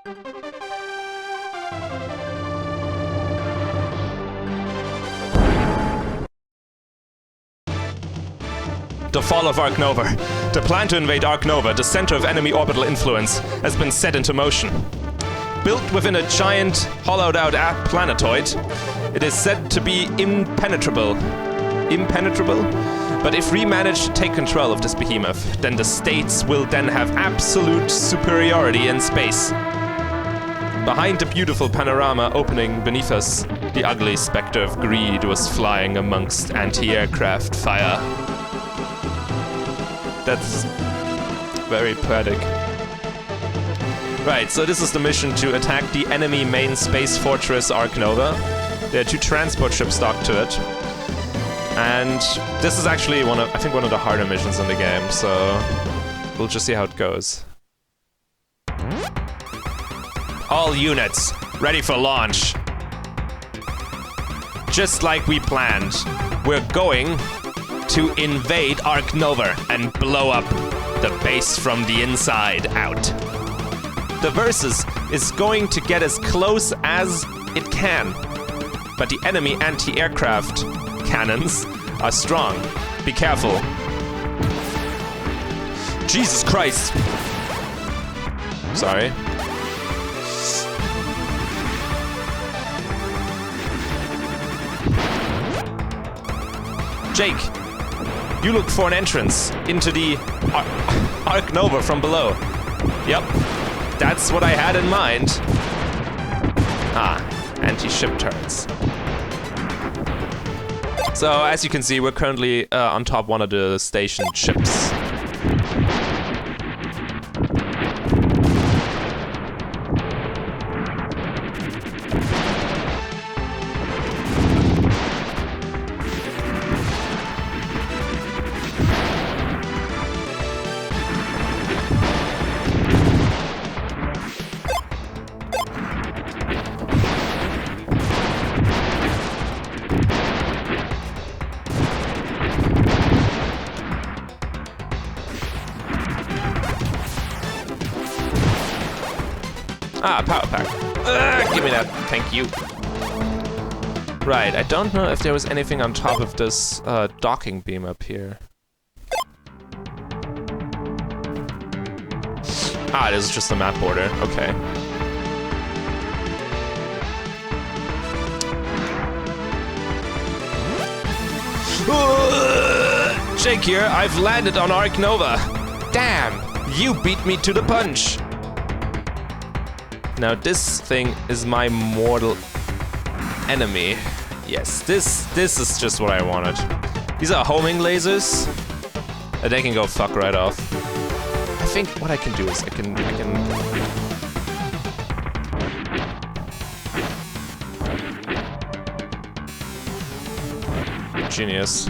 The fall of Arc Nova. The plan to invade Arc Nova, the center of enemy orbital influence, has been set into motion. Built within a giant, hollowed-out planetoid, it is said to be impenetrable. Impenetrable? But if we manage to take control of this behemoth, then the states will then have absolute superiority in space. Behind the beautiful panorama opening beneath us, the ugly specter of greed was flying amongst anti-aircraft fire. That's very poetic. Right, so this is the mission to attack the enemy main space fortress Arc Nova. There are 2 transport ships docked to it. And this is actually I think one of the harder missions in the game, so we'll just see how it goes. All units, ready for launch. Just like we planned, we're going to invade Arc Nova and blow up the base from the inside out. The Versus is going to get as close as it can, but the enemy anti-aircraft cannons are strong. Be careful. Jesus Christ! Sorry. Jake, you look for an entrance into the Arc Nova from below. Yep, that's what I had in mind. Ah, anti-ship turrets. So, as you can see, we're currently on top one of the station ships. Ah, power pack. Give me that. Thank you. Right, I don't know if there was anything on top of this docking beam up here. Ah, this is just the map border. Okay. Jake here, I've landed on Arc Nova. Damn, you beat me to the punch. Now this thing is my mortal enemy. Yes, this is just what I wanted. These are homing lasers. They can go fuck right off. I think what I can do is I can genius.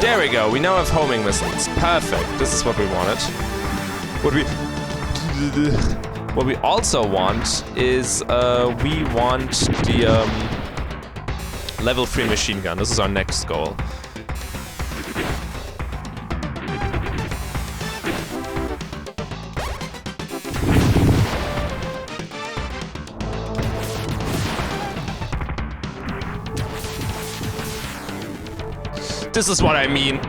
There we go, we now have homing missiles. Perfect, this is what we wanted. What we also want is, we want the level 3 machine gun. This is our next goal. This is what I mean.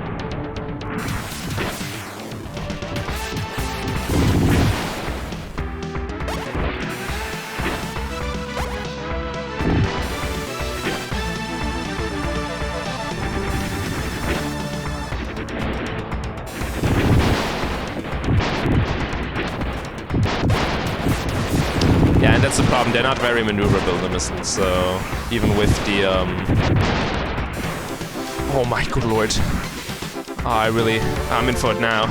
Yeah, and that's the problem. They're not very maneuverable, the missiles, so even with the oh my good lord. Oh, I'm in for it now.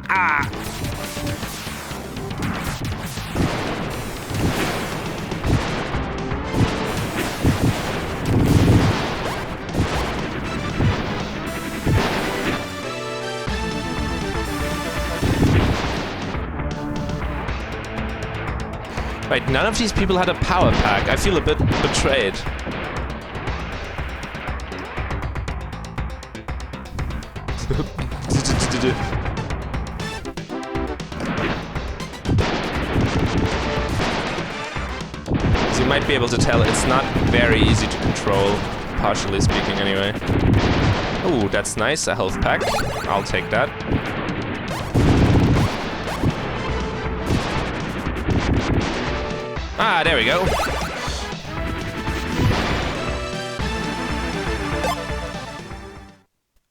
Ah! Right, none of these people had a power pack. I feel a bit betrayed. As you might be able to tell, it's not very easy to control, partially speaking anyway. Ooh, that's nice, a health pack. I'll take that. Ah, there we go.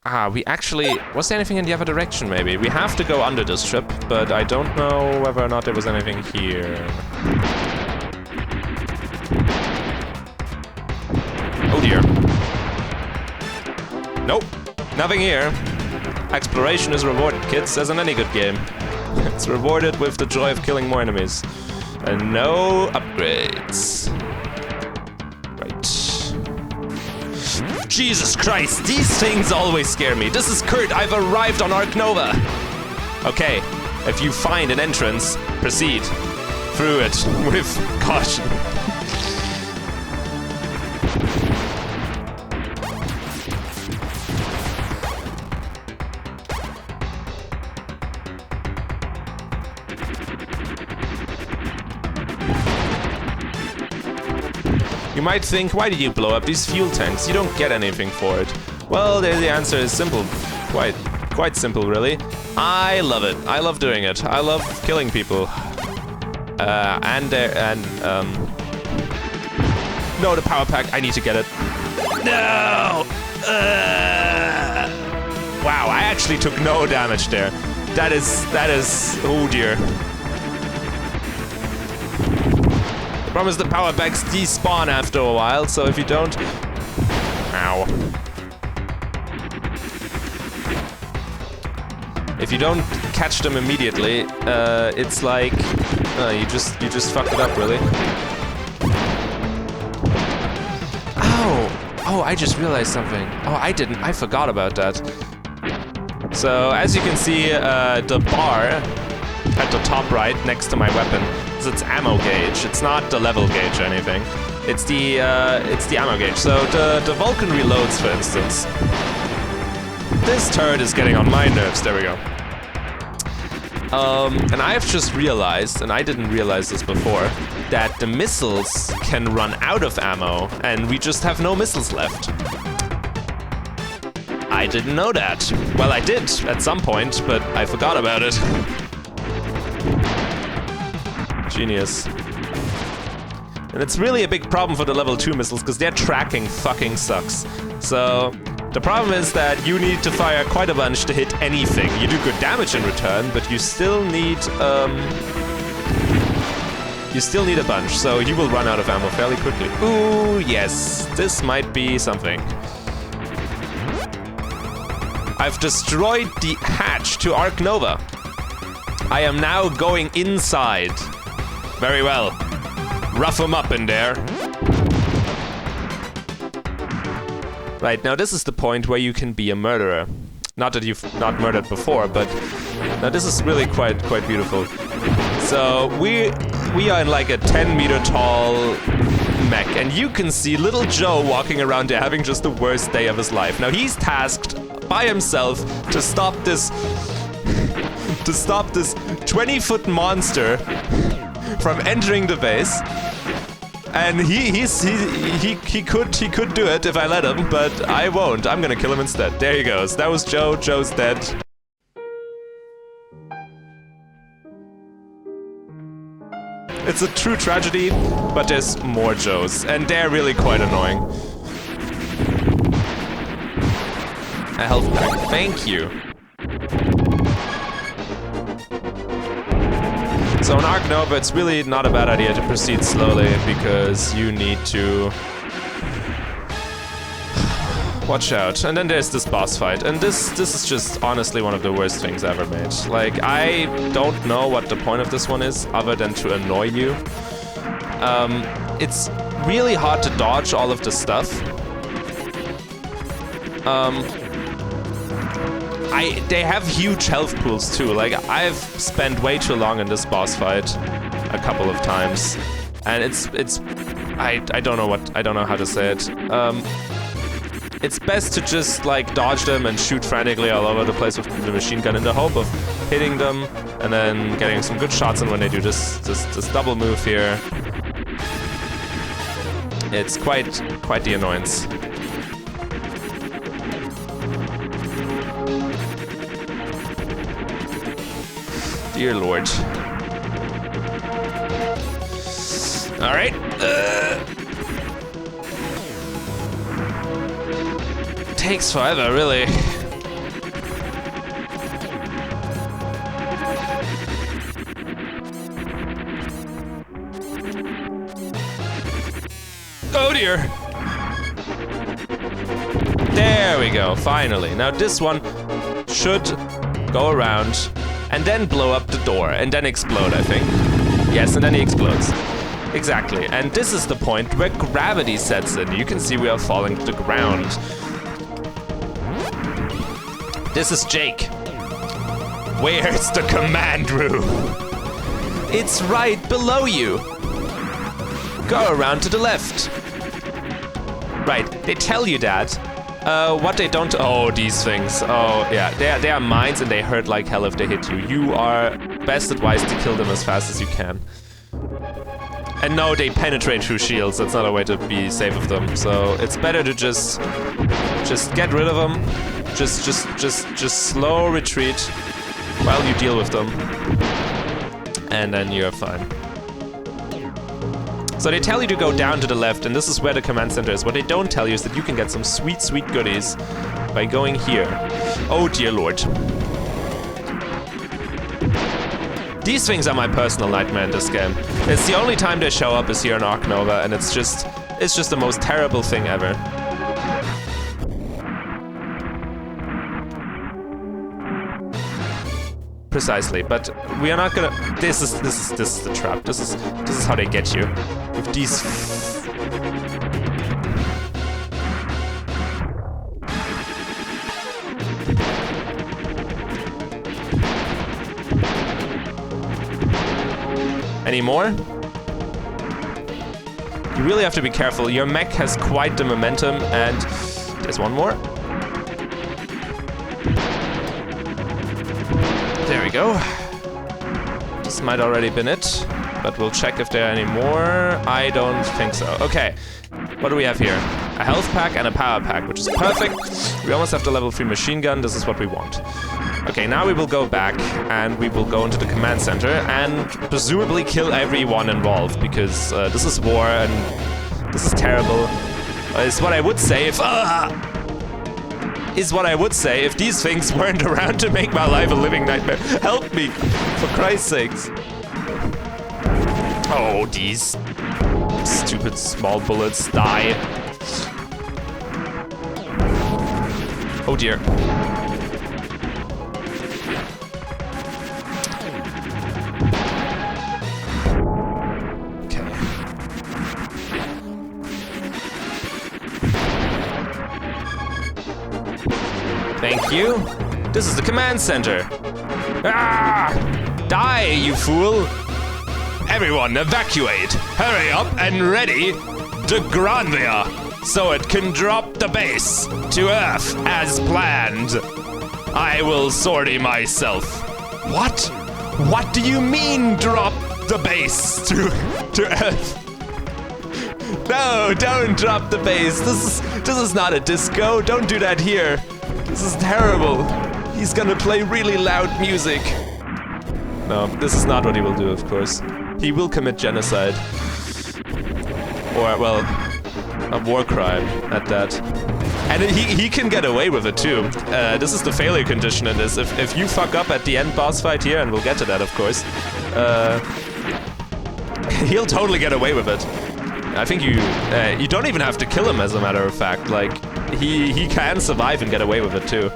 Ah, we actually... Was there anything in the other direction, maybe? We have to go under this trip, but I don't know whether or not there was anything here. Oh dear. Nope, nothing here. Exploration is rewarded, kids, as in any good game. It's rewarded with the joy of killing more enemies. And no upgrades. Right. Jesus Christ, these things always scare me. This is Kurt, I've arrived on Ark Nova. Okay, if you find an entrance, proceed through it with caution. You might think, why did you blow up these fuel tanks? You don't get anything for it. Well, the answer is simple. Quite simple, really. I love it. I love doing it. I love killing people. No, the power pack. I need to get it. No! Wow, I actually took no damage there. That is, oh dear. The problem is the power packs despawn after a while, so if you don't... Ow. If you don't catch them immediately, it's like... you just fucked it up, really. Ow! Oh, I just realized something. Oh, I didn't. I forgot about that. So, as you can see, the bar at the top right, next to my weapon, is its ammo gauge. It's not the level gauge or anything. It's the ammo gauge. So the Valken reloads, for instance. This turret is getting on my nerves. There we go. And I've just realized, and I didn't realize this before, that the missiles can run out of ammo, and we just have no missiles left. I didn't know that. Well, I did at some point, but I forgot about it. Genius. And it's really a big problem for the level 2 missiles, because their tracking fucking sucks. So, the problem is that you need to fire quite a bunch to hit anything. You do good damage in return, but you still need, a bunch, so you will run out of ammo fairly quickly. Ooh, yes. This might be something. I've destroyed the hatch to Ark Nova. I am now going inside. Very well. Rough 'em up in there. Right, now this is the point where you can be a murderer. Not that you've not murdered before, but now this is really quite beautiful. So we are in like a 10-meter tall mech, and you can see little Joe walking around there having just the worst day of his life. Now he's tasked by himself to stop this 20-foot monster from entering the base. And he could do it if I let him, but I won't. I'm gonna kill him instead. There he goes. That was Joe. Joe's dead. It's a true tragedy, but there's more Joes, and they're really quite annoying. A health pack. Thank you. So in Ark Nova, it's really not a bad idea to proceed slowly, because you need to watch out. And then there's this boss fight, and this is just honestly one of the worst things ever made. Like, I don't know what the point of this one is, other than to annoy you. It's really hard to dodge all of the stuff. They have huge health pools too. Like, I've spent way too long in this boss fight. a couple of times, and I don't know how to say it. It's best to just like dodge them and shoot frantically all over the place with the machine gun in the hope of hitting them and then getting some good shots in when they do this double move here. It's quite the annoyance. Dear Lord. All right. Takes forever, really. Oh dear. There we go, finally. Now this one should go around and then blow up the door and then explode, I think. Yes, and then he explodes. Exactly, and this is the point where gravity sets in. You can see we are falling to the ground. This is Jake. Where's the command room? It's right below you. Go around to the left. Right, they tell you that. What they don't... Oh, these things. Oh, yeah. They are mines and they hurt like hell if they hit you. You are best advised to kill them as fast as you can. And no, they penetrate through shields. That's not a way to be safe of them. So it's better to just get rid of them. Just slow retreat while you deal with them. And then you're fine. So they tell you to go down to the left, and this is where the command center is. What they don't tell you is that you can get some sweet, sweet goodies by going here. Oh dear Lord. These things are my personal nightmare in this game. It's the only time they show up is here in Ark Nova, and it's just the most terrible thing ever. Precisely, but we are not gonna. This is the trap. This is how they get you with these. Any more? You really have to be careful. Your mech has quite the momentum, and there's one more. There we go. This might already been it, but we'll check if there are any more. I don't think so. Okay, what do we have here? A health pack and a power pack, which is perfect. We almost have the level 3 machine gun. This is what we want. Okay, now we will go back and we will go into the command center and presumably kill everyone involved, because this is war and this is terrible. Is what I would say if... is what I would say if these things weren't around to make my life a living nightmare. Help me, for Christ's sakes. Oh, these stupid small bullets, die. Oh dear. Okay. Thank you. This is the command center. Ah! Die, you fool! Everyone, evacuate! Hurry up and ready the Granvia, so it can drop the base to Earth as planned. I will sortie myself. What? What do you mean, drop the base to Earth? No, don't drop the base. This is not a disco. Don't do that here. This is terrible. He's gonna play really loud music. No, this is not what he will do, of course. He will commit genocide. Or, well, a war crime at that. And he can get away with it too. This is the failure condition in this. If you fuck up at the end boss fight here, and we'll get to that, of course, he'll totally get away with it. I think you don't even have to kill him, as a matter of fact. Like, he can survive and get away with it too.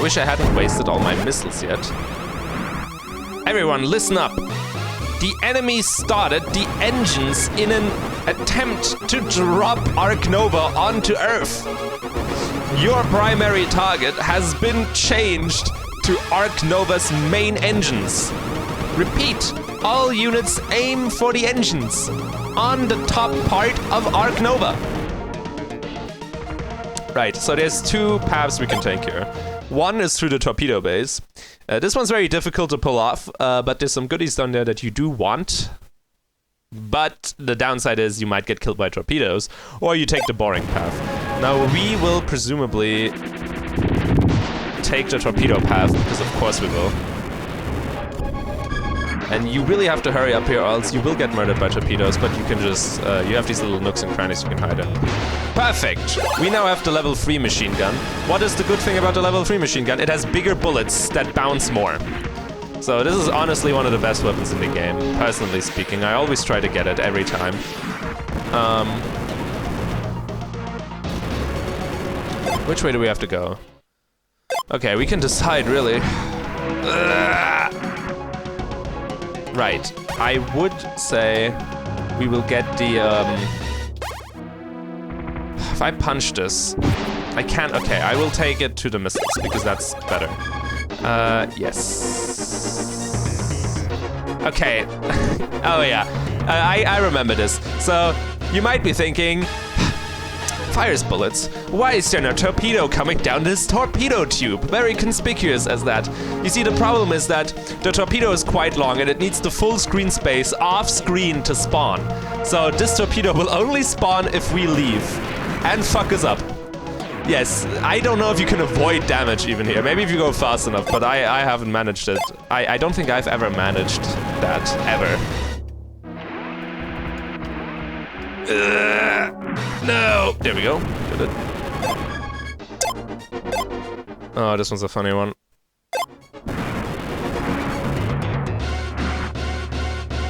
Wish I hadn't wasted all my missiles yet. Everyone, listen up! The enemy started the engines in an attempt to drop Ark Nova onto Earth. Your primary target has been changed to Ark Nova's main engines. Repeat, all units aim for the engines on the top part of Ark Nova. Right, so there's two paths we can take here. One is through the torpedo base. This one's very difficult to pull off, but there's some goodies down there that you do want. But the downside is you might get killed by torpedoes, or you take the boring path. Now we will presumably take the torpedo path, because of course we will. And you really have to hurry up here, or else you will get murdered by torpedoes, but you can just, you have these little nooks and crannies you can hide in. Perfect! We now have the level 3 machine gun. What is the good thing about the level 3 machine gun? It has bigger bullets that bounce more. So this is honestly one of the best weapons in the game, personally speaking. I always try to get it every time. Which way do we have to go? Okay, we can decide, really. Right, I would say we will get the, if I punch this, I can't, okay, I will take it to the missiles, because that's better. Yes. Okay, oh yeah, I remember this. So, you might be thinking, fires bullets. Why is there no torpedo coming down this torpedo tube? Very conspicuous as that. You see, the problem is that the torpedo is quite long and it needs the full screen space off screen to spawn. So this torpedo will only spawn if we leave and fuck us up. Yes, I don't know if you can avoid damage even here. Maybe if you go fast enough, but I haven't managed it. I don't think I've ever managed that, ever. No! There we go. Did it. Oh, this one's a funny one.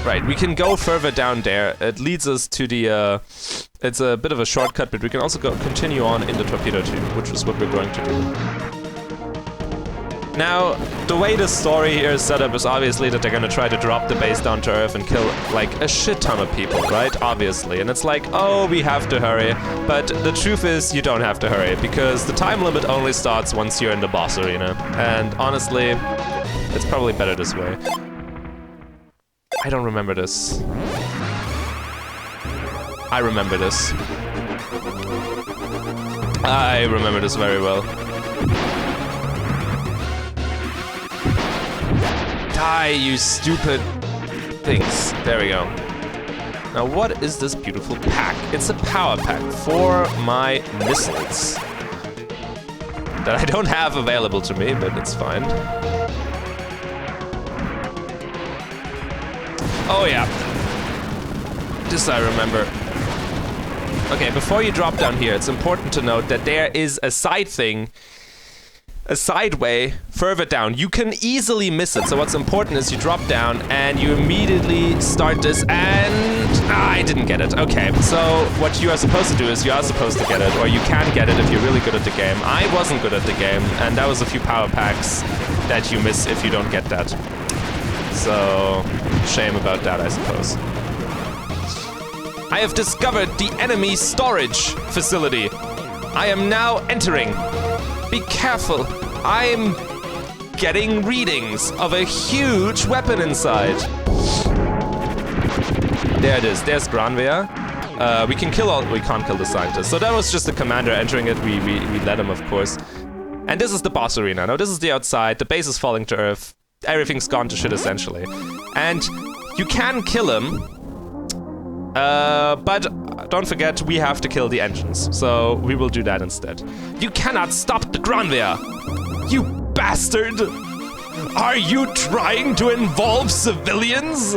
Right, we can go further down there. It leads us to the, it's a bit of a shortcut, but we can also continue on in the torpedo tube, which is what we're going to do. Now, the way the story here is set up is obviously that they're gonna try to drop the base down to Earth and kill, like, a shit ton of people, right? Obviously. And it's like, oh, we have to hurry. But the truth is, you don't have to hurry, because the time limit only starts once you're in the boss arena. And honestly, it's probably better this way. I don't remember this. I remember this. I remember this very well. Die, you stupid things. There we go. Now, what is this beautiful pack? It's a power pack for my missiles that I don't have available to me, but it's fine. Oh, yeah. This I remember. Okay, before you drop down here, it's important to note that there is a side thing, a sideway further down. You can easily miss it, so what's important is you drop down and you immediately start this and... I didn't get it. Okay, so what you are supposed to do is you are supposed to get it, or you can get it if you're really good at the game. I wasn't good at the game, and that was a few power packs that you miss if you don't get that. So, shame about that, I suppose. I have discovered the enemy storage facility. I am now entering. Be careful. I'm getting readings of a huge weapon inside. There it is. There's Granvea. We can kill all... We can't kill the scientist. So that was just the commander entering it. We let him, of course. And this is the boss arena. Now, this is the outside. The base is falling to Earth. Everything's gone to shit, essentially. And you can kill him. But don't forget, we have to kill the engines. So we will do that instead. You cannot stop the Granvea! You bastard! Are you trying to involve civilians?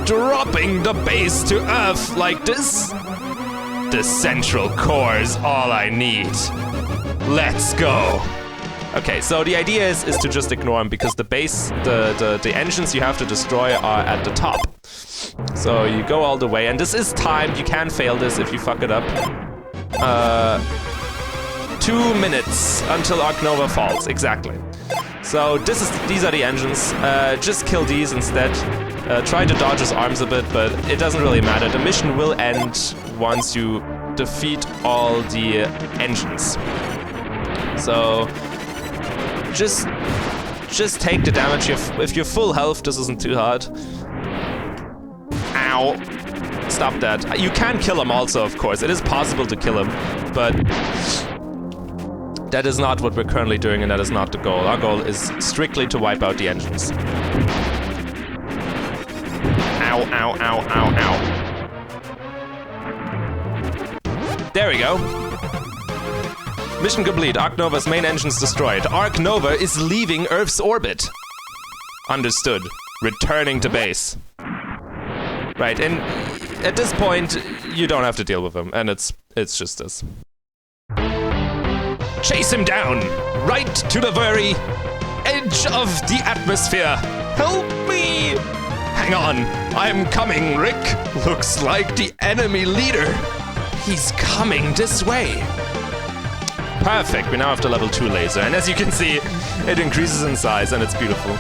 Dropping the base to Earth like this? The central core is all I need. Let's go. Okay, so the idea is to just ignore him, because the base, the engines you have to destroy are at the top. So you go all the way, and this is timed. You can fail this if you fuck it up. 2 minutes until Ark Nova falls, exactly. So these are the engines. Just kill these instead. Try to dodge his arms a bit, but it doesn't really matter. The mission will end once you defeat all the engines. So just take the damage. If you're full health, this isn't too hard. Ow. Stop that. You can kill him also, of course. It is possible to kill him, but that is not what we're currently doing, and that is not the goal. Our goal is strictly to wipe out the engines. Ow, ow, ow, ow, ow. There we go. Mission complete. Ark Nova's main engines destroyed. Ark Nova is leaving Earth's orbit. Understood. Returning to base. Right, and at this point, you don't have to deal with him, and it's just this. Chase him down! Right to the very edge of the atmosphere! Help me! Hang on, I'm coming, Rick. Looks like the enemy leader. He's coming this way. Perfect, we now have the level 2 laser, and as you can see, it increases in size, and it's beautiful.